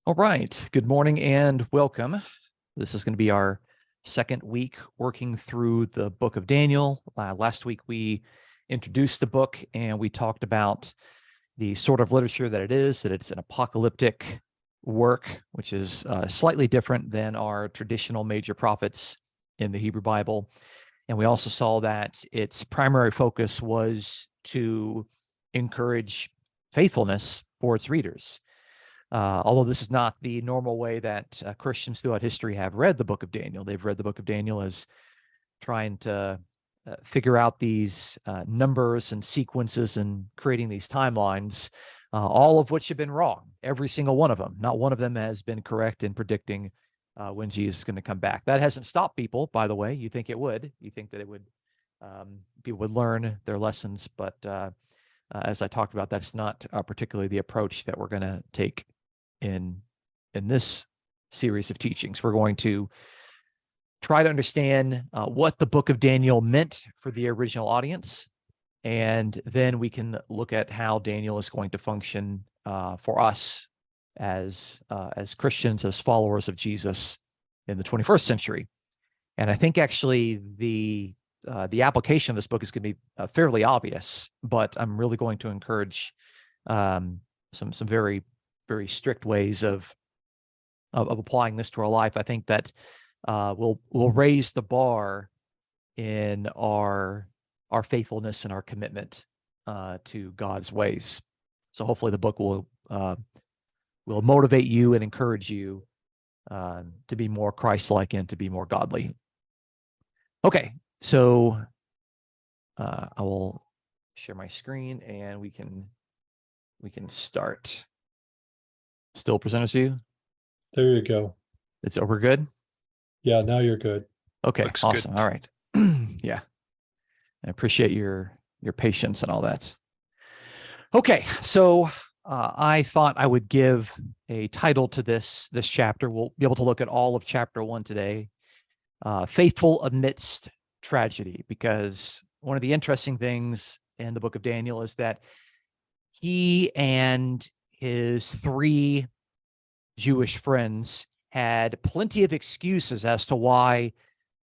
All right. Good morning and welcome. This is going to be our second week working through the book of Daniel. Last week we introduced the book and we talked about the sort of literature that it's an apocalyptic work, which is slightly different than our traditional major prophets in the Hebrew Bible. And we also saw that its primary focus was to encourage faithfulness for its readers. Although this is not the normal way that Christians throughout history have read the book of Daniel. They've read the book of Daniel as trying to figure out these numbers and sequences and creating these timelines, all of which have been wrong. Every single one of them. Not one of them has been correct in predicting when Jesus is going to come back. That hasn't stopped people, by the way. You think it would. You think that it would. People would learn their lessons, but as I talked about, that's not particularly the approach that we're going to take in this series of teachings. We're going to try to understand what the book of Daniel meant for the original audience, and then we can look at how Daniel is going to function for us as Christians, as followers of Jesus in the 21st century. And I think actually the application of this book is going to be fairly obvious, but I'm really going to encourage some very, very strict ways of applying this to our life. I think that we'll raise the bar in our faithfulness and our commitment to God's ways. So hopefully the book will motivate you and encourage you to be more Christ-like and to be more godly. Okay, so I will share my screen and we can start. Still presenters view? There you go. It's over good? Yeah, now you're good. Okay, Looks awesome. good. All right. Yeah. I appreciate your patience and all that. Okay, so I thought I would give a title to this chapter. We'll be able to look at all of chapter 1 today. Faithful amidst tragedy, because one of the interesting things in the book of Daniel is that he and his 3 Jewish friends had plenty of excuses as to why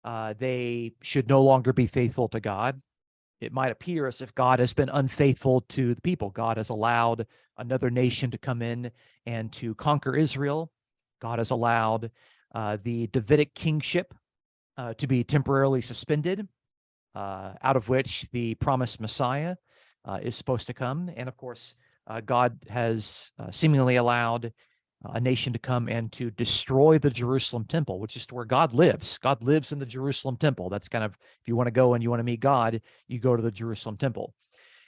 they should no longer be faithful to God. It might appear as if God has been unfaithful to the people. God has allowed another nation to come in and to conquer Israel. God has allowed the Davidic kingship to be temporarily suspended, out of which the promised Messiah is supposed to come. And of course, God has seemingly allowed a nation to come and to destroy the Jerusalem temple, which is where God lives. God lives in the Jerusalem temple. That's kind of, if you want to go and you want to meet God, you go to the Jerusalem temple.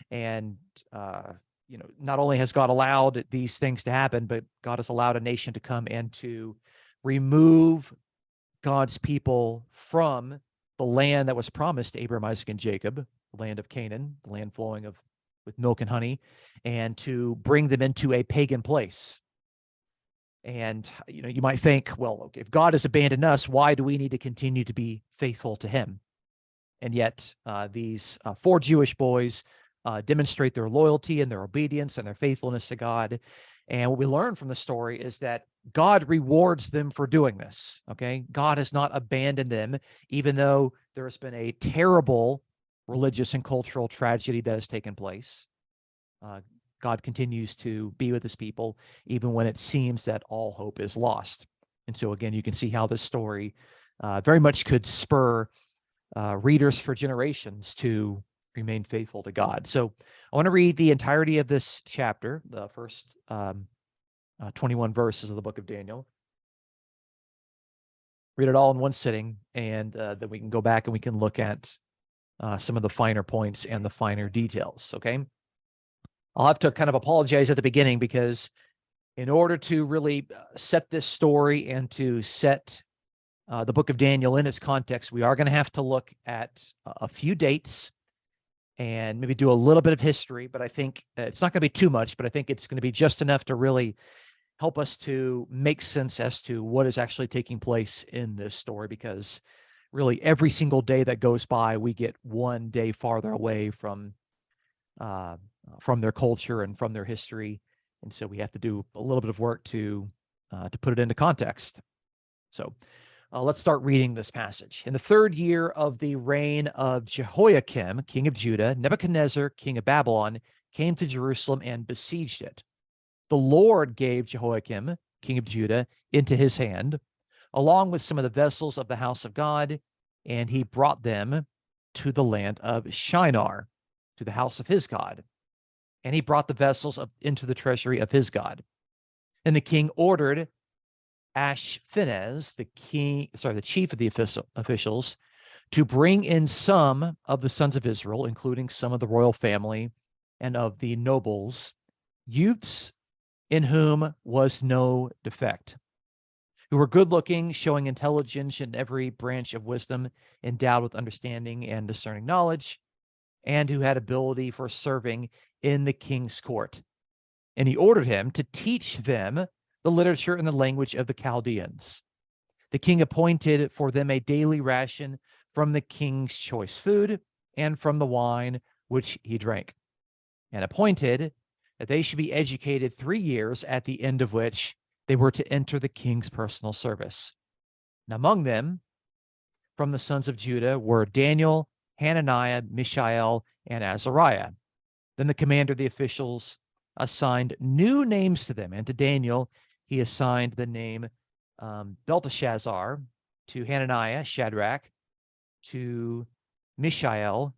And, not only has God allowed these things to happen, but God has allowed a nation to come and to remove God's people from the land that was promised to Abraham, Isaac, and Jacob, the land of Canaan, the land flowing with milk and honey, and to bring them into a pagan place. And, you might think, well, okay, if God has abandoned us, why do we need to continue to be faithful to him? And yet these 4 Jewish boys demonstrate their loyalty and their obedience and their faithfulness to God. And what we learn from the story is that God rewards them for doing this, okay? God has not abandoned them, even though there has been a terrible religious and cultural tragedy that has taken place. God continues to be with his people, even when it seems that all hope is lost. And so again, you can see how this story very much could spur readers for generations to remain faithful to God. So I want to read the entirety of this chapter, the first 21 verses of the book of Daniel. Read it all in one sitting, and then we can go back and we can look at some of the finer points and the finer details, okay? I'll have to kind of apologize at the beginning because in order to really set this story and to set the book of Daniel in its context, we are going to have to look at a few dates and maybe do a little bit of history, but I think it's not going to be too much, but I think it's going to be just enough to really help us to make sense as to what is actually taking place in this story, because really every single day that goes by, we get one day farther away from their culture and from their history. And so we have to do a little bit of work to to put it into context. So let's start reading this passage. In the 3rd year of the reign of Jehoiakim, king of Judah, Nebuchadnezzar, king of Babylon, came to Jerusalem and besieged it. The Lord gave Jehoiakim, king of Judah, into his hand, along with some of the vessels of the house of God, and he brought them to the land of Shinar, to the house of his God. And he brought the vessels into the treasury of his God. And the king ordered Ashpenaz, the chief of the officials, to bring in some of the sons of Israel, including some of the royal family and of the nobles, youths in whom was no defect, who were good-looking, showing intelligence in every branch of wisdom, endowed with understanding and discerning knowledge, and who had ability for serving in the king's court. And he ordered him to teach them the literature and the language of the Chaldeans. The king appointed for them a daily ration from the king's choice food and from the wine which he drank, and appointed that they should be educated 3 years, at the end of which they were to enter the king's personal service. And among them, from the sons of Judah, were Daniel, Hananiah, Mishael, and Azariah. Then the commander of the officials assigned new names to them, and to Daniel he assigned the name Belteshazzar, to Hananiah, Shadrach, to Mishael,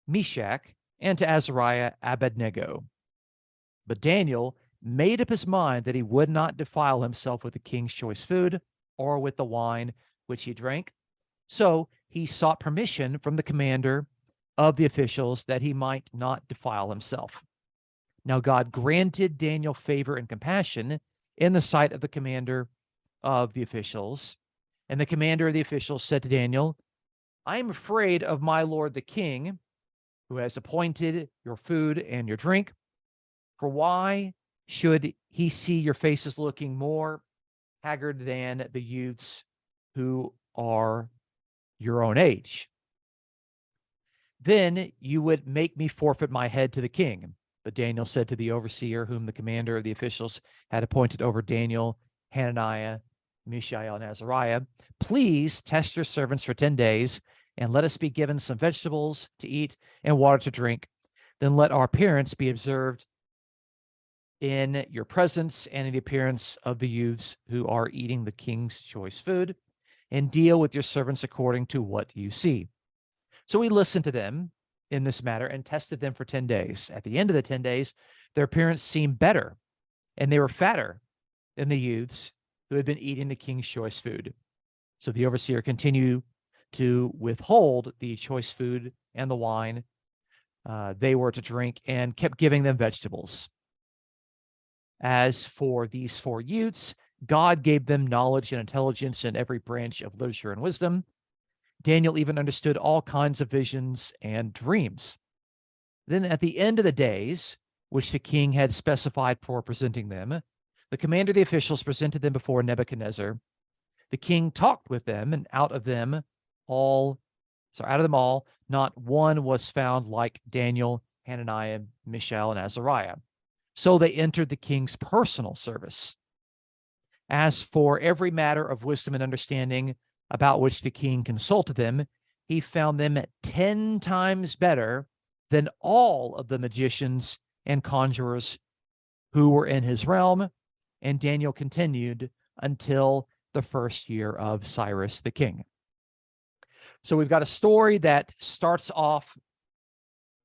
Meshach, and to Azariah, Abednego. But Daniel made up his mind that he would not defile himself with the king's choice food or with the wine which he drank. So he sought permission from the commander of the officials that he might not defile himself. Now God granted Daniel favor and compassion in the sight of the commander of the officials. And the commander of the officials said to Daniel, I am afraid of my lord the king, who has appointed your food and your drink. For why should he see your faces looking more haggard than the youths who are your own age? Then you would make me forfeit my head to the king. But Daniel said to the overseer, whom the commander of the officials had appointed over Daniel, Hananiah, Mishael, and Azariah, please test your servants for 10 days, and let us be given some vegetables to eat and water to drink. Then let our appearance be observed in your presence and in the appearance of the youths who are eating the king's choice food, and deal with your servants according to what you see. So we listened to them in this matter and tested them for 10 days. At the end of the 10 days, their appearance seemed better, and they were fatter than the youths who had been eating the king's choice food. So the overseer continued to withhold the choice food and the wine they were to drink, and kept giving them vegetables. As for these 4 youths, God gave them knowledge and intelligence in every branch of literature and wisdom. Daniel even understood all kinds of visions and dreams. Then at the end of the days, which the king had specified for presenting them, the commander of the officials presented them before Nebuchadnezzar. The king talked with them, and out of them all, not one was found like Daniel, Hananiah, Mishael, and Azariah. So they entered the king's personal service. As for every matter of wisdom and understanding about which the king consulted them, he found them 10 times better than all of the magicians and conjurers who were in his realm. And Daniel continued until the 1st year of Cyrus the king. So we've got a story that starts off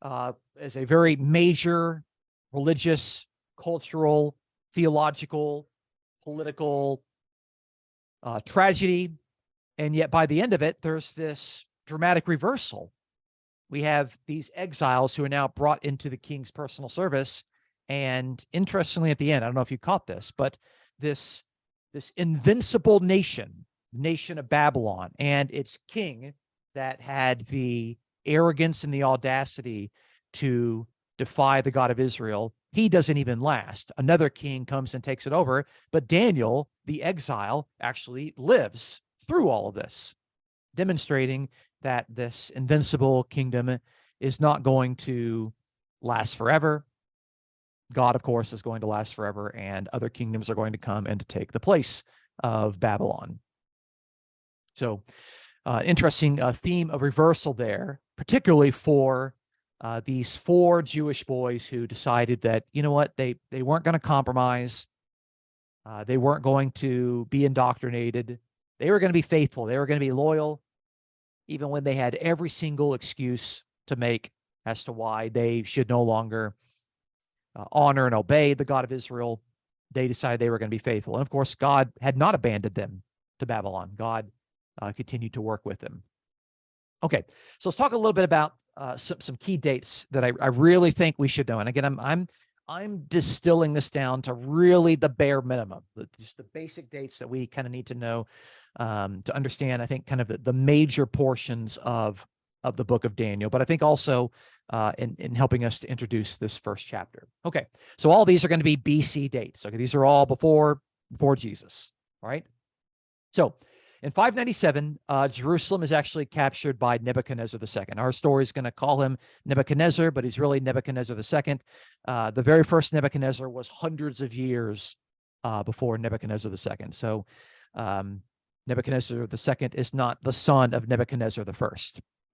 as a very major religious, cultural, theological, political tragedy. And yet by the end of it, there's this dramatic reversal. We have these exiles who are now brought into the king's personal service. And interestingly, at the end, I don't know if you caught this, but this invincible nation of Babylon, and its king that had the arrogance and the audacity to defy the God of Israel, he doesn't even last. Another king comes and takes it over, but Daniel, the exile, actually lives through all of this, demonstrating that this invincible kingdom is not going to last forever. God, of course, is going to last forever, and other kingdoms are going to come and to take the place of Babylon. So, interesting theme of reversal there, particularly for these 4 Jewish boys who decided that, you know what, they weren't going to compromise. They weren't going to be indoctrinated. They were going to be faithful. They were going to be loyal, even when they had every single excuse to make as to why they should no longer honor and obey the God of Israel. They decided they were going to be faithful. And of course, God had not abandoned them to Babylon. God continued to work with them. Okay, so let's talk a little bit about some key dates that I really think we should know. And again, I'm distilling this down to really the bare minimum, just the basic dates that we kind of need to know to understand, I think, kind of the major portions of the book of Daniel, but I think also in helping us to introduce this first chapter. Okay, so all these are going to be BC dates. Okay, these are all before Jesus. All right. So in 597, Jerusalem is actually captured by Nebuchadnezzar II. Our story is going to call him Nebuchadnezzar, but he's really Nebuchadnezzar II. The very first Nebuchadnezzar was hundreds of years before Nebuchadnezzar II. So Nebuchadnezzar II is not the son of Nebuchadnezzar I.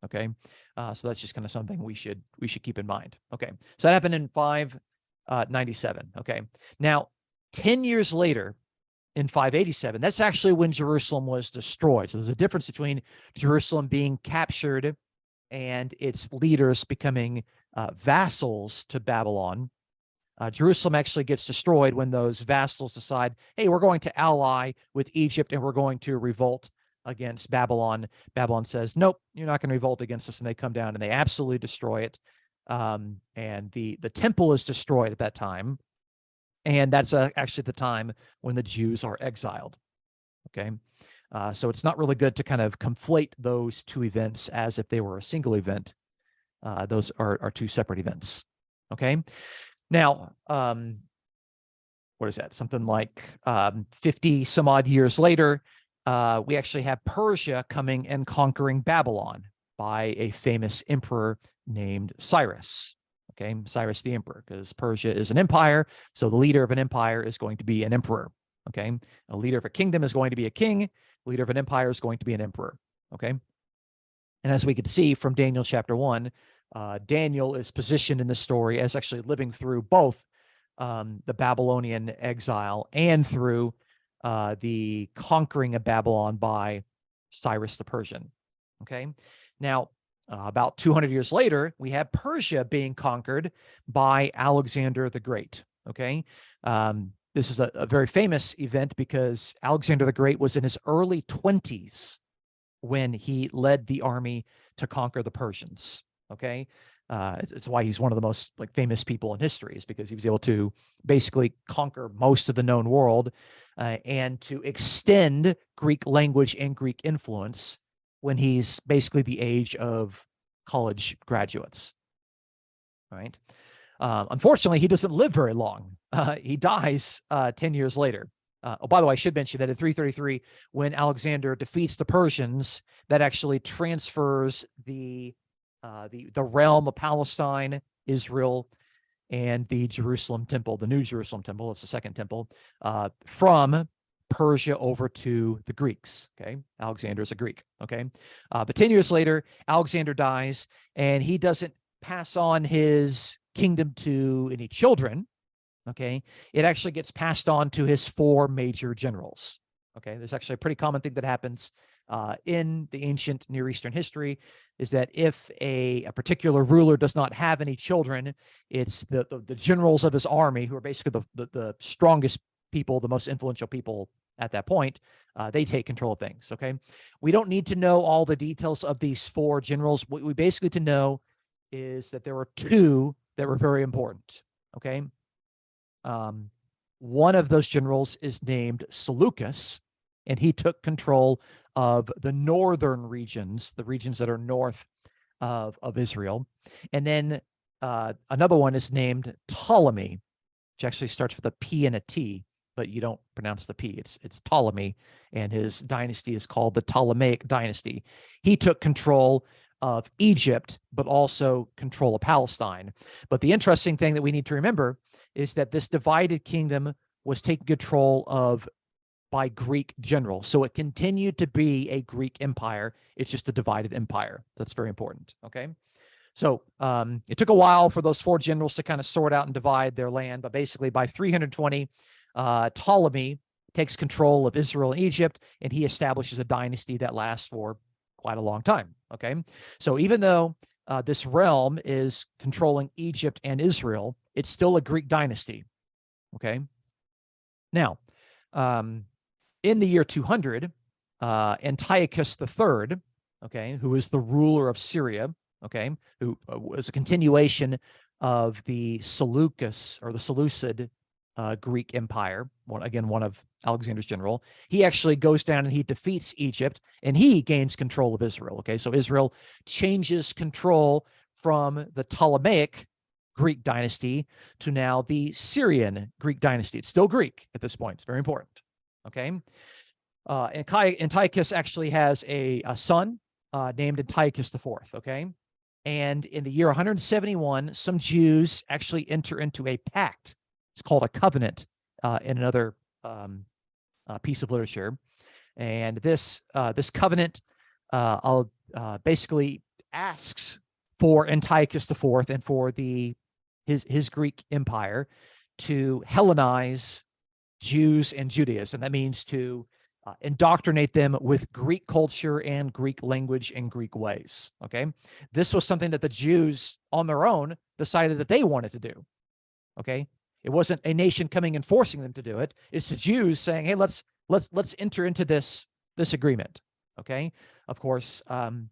Okay, so that's just kind of something we should keep in mind. Okay, so that happened in 597. Okay, now 10 years later, in 587, that's actually when Jerusalem was destroyed. So there's a difference between Jerusalem being captured and its leaders becoming vassals to Babylon. Jerusalem actually gets destroyed when those vassals decide, hey, we're going to ally with Egypt and we're going to revolt against Babylon. Babylon says, nope, you're not going to revolt against us. And they come down and they absolutely destroy it. And the temple is destroyed at that time. And that's actually the time when the Jews are exiled. Okay. So it's not really good to kind of conflate those two events as if they were a single event. Those are 2 separate events. Okay. Now, what is that? Something like 50 some odd years later, we actually have Persia coming and conquering Babylon by a famous emperor named Cyrus. Okay, Cyrus the emperor, because Persia is an empire. So the leader of an empire is going to be an emperor. Okay, a leader of a kingdom is going to be a king. The leader of an empire is going to be an emperor. Okay, and as we could see from Daniel chapter 1, Daniel is positioned in the story as actually living through both the Babylonian exile and through the conquering of Babylon by Cyrus the Persian. Okay, now about 200 years later, we have Persia being conquered by Alexander the Great. Okay, this is a very famous event because Alexander the Great was in his early 20s when he led the army to conquer the Persians. Okay, it's why he's one of the most famous people in history, is because he was able to basically conquer most of the known world and to extend Greek language and Greek influence when he's basically the age of college graduates. All right. Unfortunately, he doesn't live very long. He dies 10 years later. Oh, by the way, I should mention that in 333, when Alexander defeats the Persians, that actually transfers the realm of Palestine, Israel, and the Jerusalem temple, the New Jerusalem temple, it's the second temple, from Persia over to the Greeks. Okay, Alexander is a Greek. Okay, but 10 years later, Alexander dies, and he doesn't pass on his kingdom to any children. Okay, it actually gets passed on to his 4 major generals. Okay, there's actually a pretty common thing that happens in the ancient Near Eastern history, is that if a particular ruler does not have any children, it's the generals of his army, who are basically the strongest people, the most influential people at that point, they take control of things. Okay, we don't need to know all the details of these 4 generals. What we basically to know is that there were 2 that were very important. Okay, one of those generals is named Seleucus, and he took control of the northern regions, the regions that are north of Israel. And then another one is named Ptolemy, which actually starts with a P and a T, but you don't pronounce the P. It's Ptolemy, and his dynasty is called the Ptolemaic dynasty. He took control of Egypt, but also control of Palestine. But the interesting thing that we need to remember is that this divided kingdom was taken control of by Greek generals. So it continued to be a Greek empire. It's just a divided empire. That's very important. Okay. So it took a while for those four generals to kind of sort out and divide their land. But basically by 320, Ptolemy takes control of Israel and Egypt, and he establishes a dynasty that lasts for quite a long time. Okay. So even though this realm is controlling Egypt and Israel, it's still a Greek dynasty. Okay. Now, in the year 200, Antiochus III, okay, who is the ruler of Syria, okay, who was a continuation of the Seleucus or the Seleucid Greek Empire, one of Alexander's general, he actually goes down and he defeats Egypt and he gains control of Israel. Okay, so Israel changes control from the Ptolemaic Greek dynasty to now the Syrian Greek dynasty. It's still Greek at this point. It's very important. Okay. Antiochus actually has a son named Antiochus IV. Okay. And in the year 171, some Jews actually enter into a pact. It's called a covenant in another piece of literature. And this covenant basically asks for Antiochus IV and for his Greek empire to Hellenize Jews and Judaism. That means to indoctrinate them with Greek culture and Greek language and Greek ways. Okay, this was something that the Jews on their own decided that they wanted to do. Okay, it wasn't a nation coming and forcing them to do it. It's the Jews saying, "Hey, let's enter into this agreement." Okay, of course, the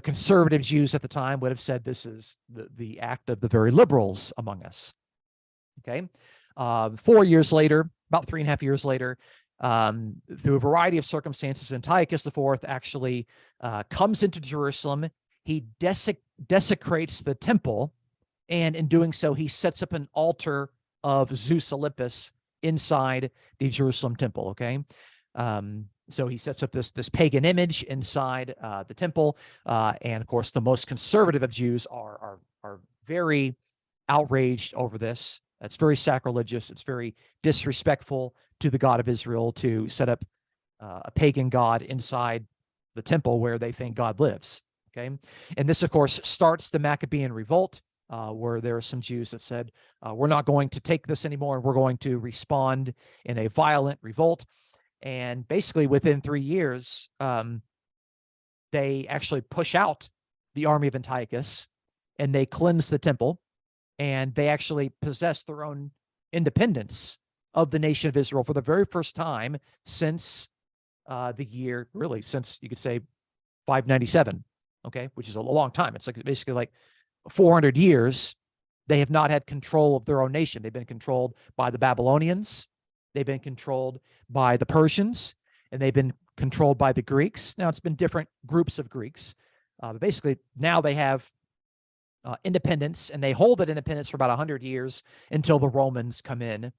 conservative Jews at the time would have said this is the act of the very liberals among us. Okay. 4 years later, about 3.5 years later, through a variety of circumstances, Antiochus IV actually comes into Jerusalem. He desecrates the temple, and in doing so, he sets up an altar of Zeus Olympus inside the Jerusalem temple. Okay, so he sets up this pagan image inside the temple, and of course, the most conservative of Jews are very outraged over this. It's very sacrilegious. It's very disrespectful to the God of Israel to set up a pagan god inside the temple where they think God lives. Okay, and this, of course, starts the Maccabean revolt, where there are some Jews that said, "We're not going to take this anymore, and we're going to respond in a violent revolt." And basically, within 3 years, they actually push out the army of Antiochus, and they cleanse the temple. And they actually possess their own independence of the nation of Israel for the very first time since since you could say 597, okay, which is a long time. It's like basically like 400 years. They have not had control of their own nation. They've been controlled by the Babylonians. They've been controlled by the Persians, and they've been controlled by the Greeks. Now it's been different groups of Greeks, but basically now they have independence, and they hold that independence for about 100 years until the Romans come in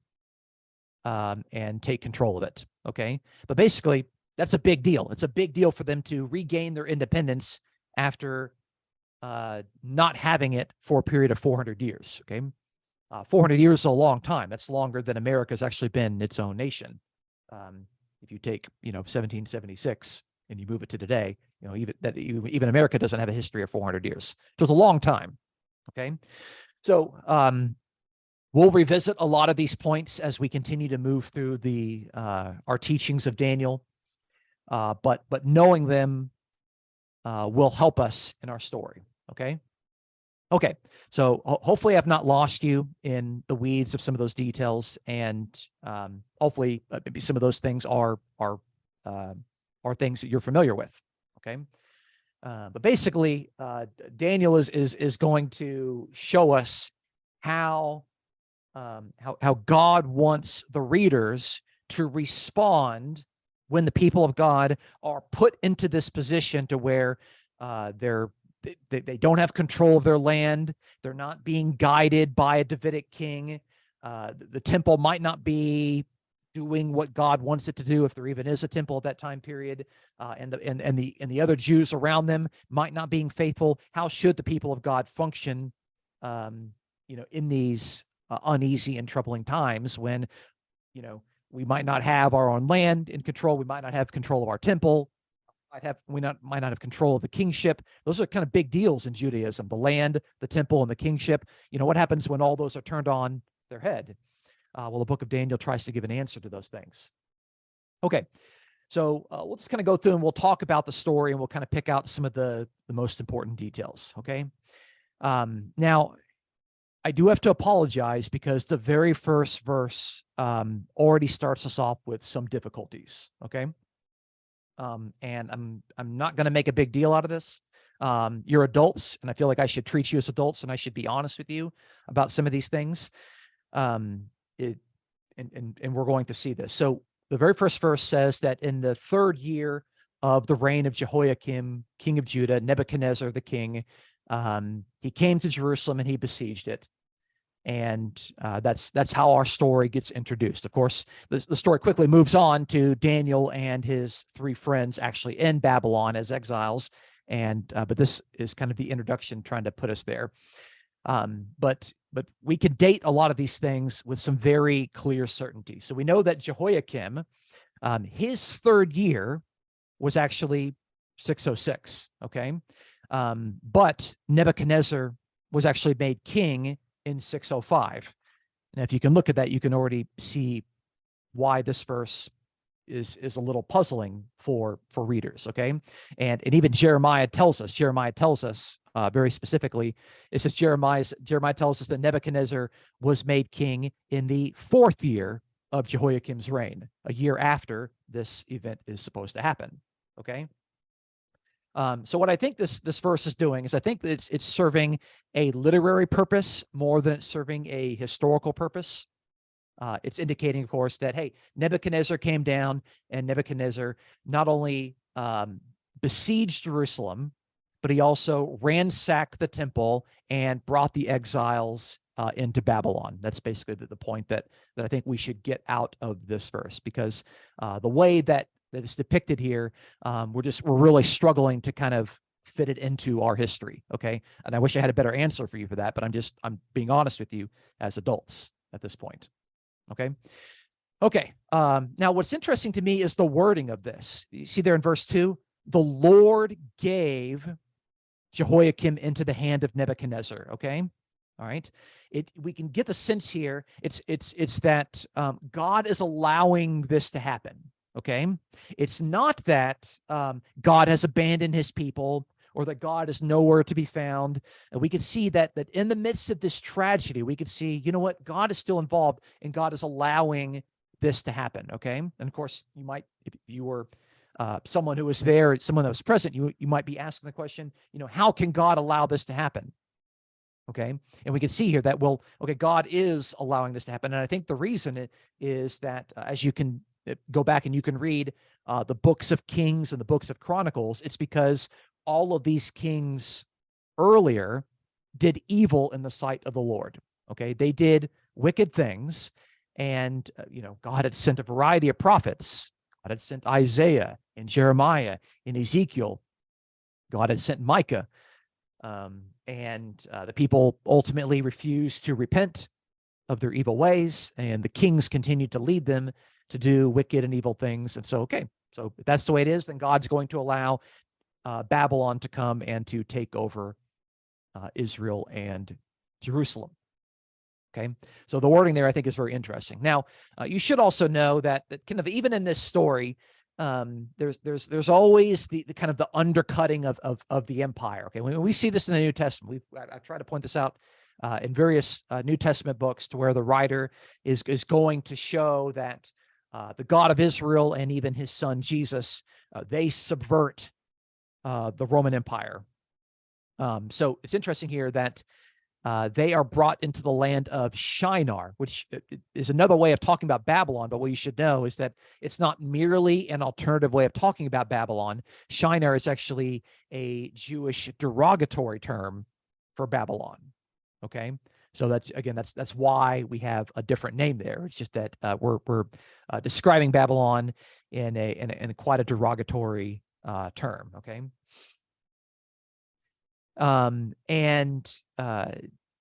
and take control of it. Okay, but basically that's a big deal. It's a big deal for them to regain their independence after not having it for a period of 400 years. Okay, 400 years is a long time. That's longer than America's actually been its own nation. If you take 1776 and you move it to today, even America doesn't have a history of 400 years. So it's a long time. Okay, so we'll revisit a lot of these points as we continue to move through our teachings of Daniel. But knowing them will help us in our story. Okay. Okay. So hopefully I've not lost you in the weeds of some of those details, and hopefully maybe some of those things are things that you're familiar with. Okay. But basically, Daniel is going to show us how God wants the readers to respond when the people of God are put into this position to where they don't have control of their land. They're not being guided by a Davidic king. The temple might not be doing what God wants it to do, if there even is a temple at that time period, and the other Jews around them might not being faithful. How should the people of God function, in these uneasy and troubling times when, we might not have our own land in control, we might not have control of our temple, might not have control of the kingship. Those are kind of big deals in Judaism: the land, the temple, and the kingship. What happens when all those are turned on their head? Well, the book of Daniel tries to give an answer to those things. Okay, so we'll just kind of go through and we'll talk about the story, and we'll kind of pick out some of the most important details. Okay, now I do have to apologize because the very first verse already starts us off with some difficulties. Okay, and I'm not going to make a big deal out of this. You're adults, and I feel like I should treat you as adults, and I should be honest with you about some of these things. And we're going to see this. So the very first verse says that in the 3rd year of the reign of Jehoiakim, king of Judah, Nebuchadnezzar the king, he came to Jerusalem and he besieged it. And that's how our story gets introduced. Of course, the story quickly moves on to Daniel and his 3 friends actually in Babylon as exiles. But this is kind of the introduction, trying to put us there. But we could date a lot of these things with some very clear certainty. So we know that Jehoiakim, his 3rd year was actually 606. Okay, but Nebuchadnezzar was actually made king in 605. Now, if you can look at that, you can already see why this verse is a little puzzling for readers. Okay, and even Jeremiah tells us very specifically. It says Jeremiah tells us that Nebuchadnezzar was made king in the 4th year of Jehoiakim's reign, a year after this event is supposed to happen. Okay, so what I think this verse is doing is, I think that it's serving a literary purpose more than it's serving a historical purpose. It's indicating, of course, that, hey, Nebuchadnezzar came down, and Nebuchadnezzar not only besieged Jerusalem, but he also ransacked the temple and brought the exiles into Babylon. That's basically the point that I think we should get out of this verse, because the way that it's depicted here, we're really struggling to kind of fit it into our history. Okay, and I wish I had a better answer for you for that, but I'm being honest with you as adults at this point. Okay. Now, what's interesting to me is the wording of this. You see there in verse 2, the Lord gave Jehoiakim into the hand of Nebuchadnezzar. Okay. All right. We can get the sense here. It's that God is allowing this to happen. Okay. It's not that God has abandoned his people, or that God is nowhere to be found. And we can see that in the midst of this tragedy, we could see, you know what, God is still involved, and God is allowing this to happen. Okay. And of course, you might, if you were someone who was there, someone that was present, you might be asking the question, how can God allow this to happen? Okay. And we can see here that, well, okay, God is allowing this to happen. And I think the reason is that as you can go back and you can read the books of Kings and the books of Chronicles, it's because all of these kings earlier did evil in the sight of the Lord. Okay. They did wicked things. And, God had sent a variety of prophets. God had sent Isaiah and Jeremiah and Ezekiel. God had sent Micah. And the people ultimately refused to repent of their evil ways, and the kings continued to lead them to do wicked and evil things. And so, okay, so if that's the way it is, then God's going to allow Babylon to come and to take over Israel and Jerusalem. Okay, so the wording there, I think, is very interesting. Now, you should also know that kind of even in this story, there's always the kind of the undercutting of the empire. Okay, when we see this in the New Testament, I've tried to point this out in various New Testament books, to where the writer is going to show that the God of Israel and even his son Jesus, they subvert the Roman Empire. So it's interesting here that they are brought into the land of Shinar, which is another way of talking about Babylon. But what you should know is that it's not merely an alternative way of talking about Babylon. Shinar is actually a Jewish derogatory term for Babylon. Okay, So that's why we have a different name there. It's just that we're describing Babylon in a quite a derogatory term. Okay. And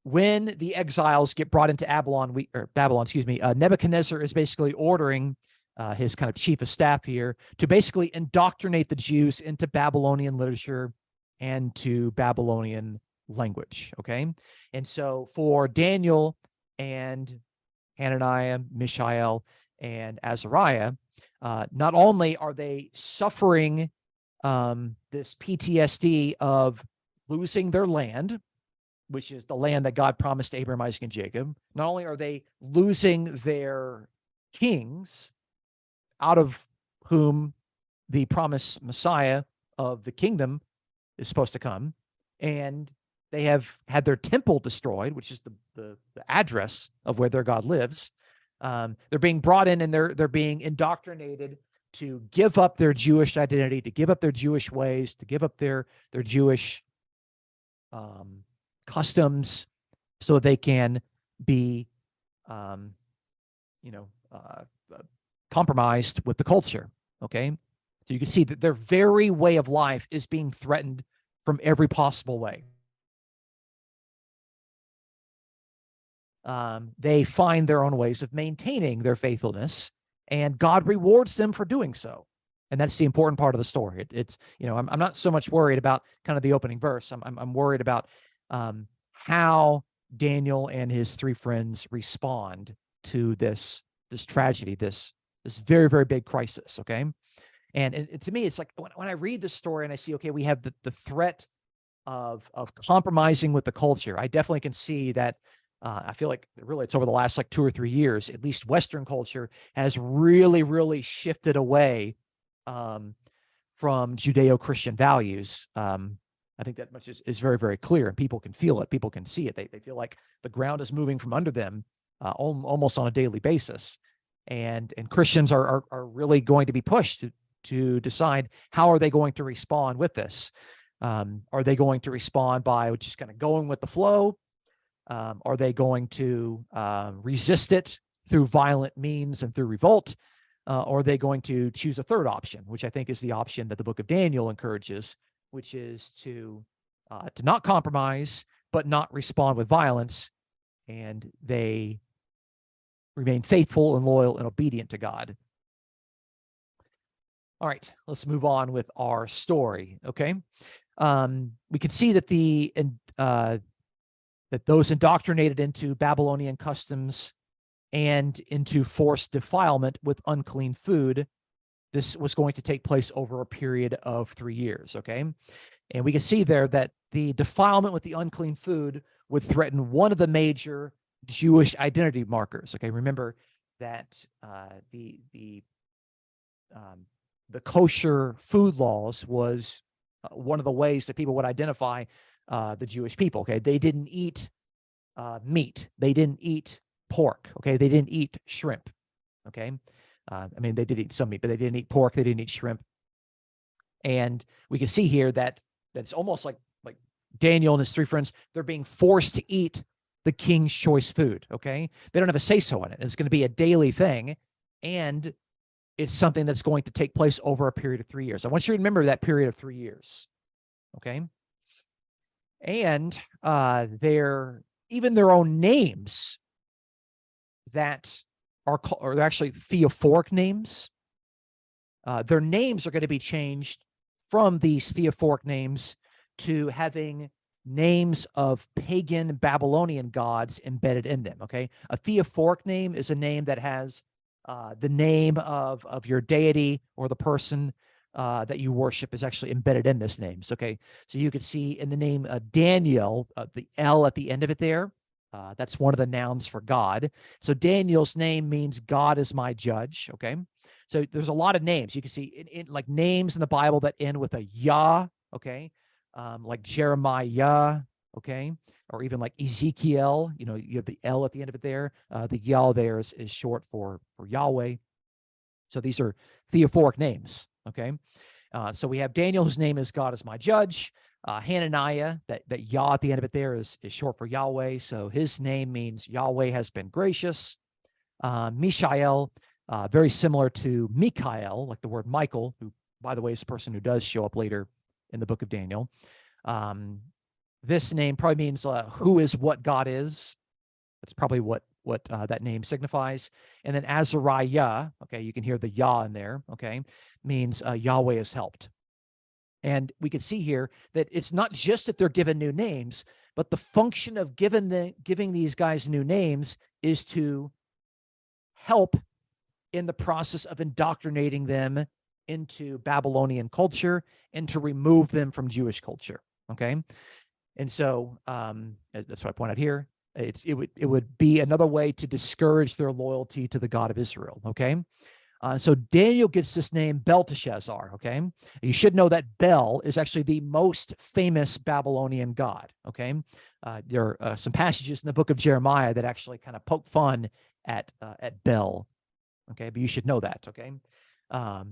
when the exiles get brought into Babylon, excuse me, Nebuchadnezzar is basically ordering his kind of chief of staff here to basically indoctrinate the Jews into Babylonian literature and to Babylonian language. Okay. And so for Daniel and Hananiah, Mishael, and Azariah, not only are they suffering this PTSD of losing their land, which is the land that God promised Abraham, Isaac, and Jacob, not only are they losing their kings, out of whom the promised Messiah of the kingdom is supposed to come, and they have had their temple destroyed, which is the address of where their God lives. They're being brought in and they're being indoctrinated to give up their Jewish identity, to give up their Jewish ways, to give up their Jewish customs, so they can be, compromised with the culture. Okay, so you can see that their very way of life is being threatened from every possible way. They find their own ways of maintaining their faithfulness, and God rewards them for doing so. And that's the important part of the story. It's I'm not so much worried about kind of the opening verse. I'm worried about how Daniel and his three friends respond to this tragedy, this very, very big crisis. Okay, and to me, it's like when I read this story and I see, okay, we have the threat of compromising with the culture. I definitely can see that. I feel like really it's over the last like 2 or 3 years, at least Western culture has really, really shifted away from Judeo-Christian values. I think that much is very, very clear, and people can feel it. People can see it. They feel like the ground is moving from under them almost on a daily basis. And Christians are really going to be pushed to decide how are they going to respond with this. Are they going to respond by just kind of going with the flow? Are they going to resist it through violent means and through revolt? Or are they going to choose a third option, which I think is the option that the book of Daniel encourages, which is to not compromise, but not respond with violence, and they remain faithful and loyal and obedient to God. All right, let's move on with our story. Okay, we can see that that those indoctrinated into Babylonian customs and into forced defilement with unclean food, this was going to take place over a period of 3 years. Okay, and we can see there that the defilement with the unclean food would threaten one of the major Jewish identity markers. Okay, remember that the kosher food laws was one of the ways that people would identify the Jewish people. Okay, they didn't eat meat, they didn't eat pork. Okay, they didn't eat shrimp. Okay, I mean they did eat some meat, but they didn't eat pork, they didn't eat shrimp. And we can see here that it's almost like Daniel and his three friends, they're being forced to eat the king's choice food. Okay, they don't have a say-so in it. It's going to be a daily thing, and it's something that's going to take place over a period of 3 years. I want you to remember that period of 3 years. Okay, and even their own names that are actually theophoric names. Their names are going to be changed from these theophoric names to having names of pagan Babylonian gods embedded in them. Okay, a theophoric name is a name that has the name of your deity or the person that you worship is actually embedded in this name. So, okay, so you could see in the name Daniel, the L at the end of it there, that's one of the nouns for God. So Daniel's name means God is my judge. Okay, so there's a lot of names you can see in like names in the Bible that end with a Yah. Okay, like Jeremiah. Okay, or even like Ezekiel. You have the L at the end of it there. The Yah there is short for Yahweh. So these are theophoric names. Okay, so we have Daniel, whose name is God is my judge. Hananiah, that Yah at the end of it there is short for Yahweh. So his name means Yahweh has been gracious. Mishael, very similar to Mikael, like the word Michael, who, by the way, is a person who does show up later in the book of Daniel. This name probably means who is what God is. That's probably what that name signifies. And then Azariah, okay, you can hear the Yah in there, okay, means Yahweh has helped. And we can see here that it's not just that they're given new names, but the function of giving these guys new names is to help in the process of indoctrinating them into Babylonian culture and to remove them from Jewish culture. Okay. And so that's what I point out here. It would be another way to discourage their loyalty to the God of Israel. Okay. So Daniel gets this name Belteshazzar. Okay. You should know that Bel is actually the most famous Babylonian god. Okay. There are some passages in the book of Jeremiah that actually kind of poke fun at Bel. Okay. But you should know that. Okay.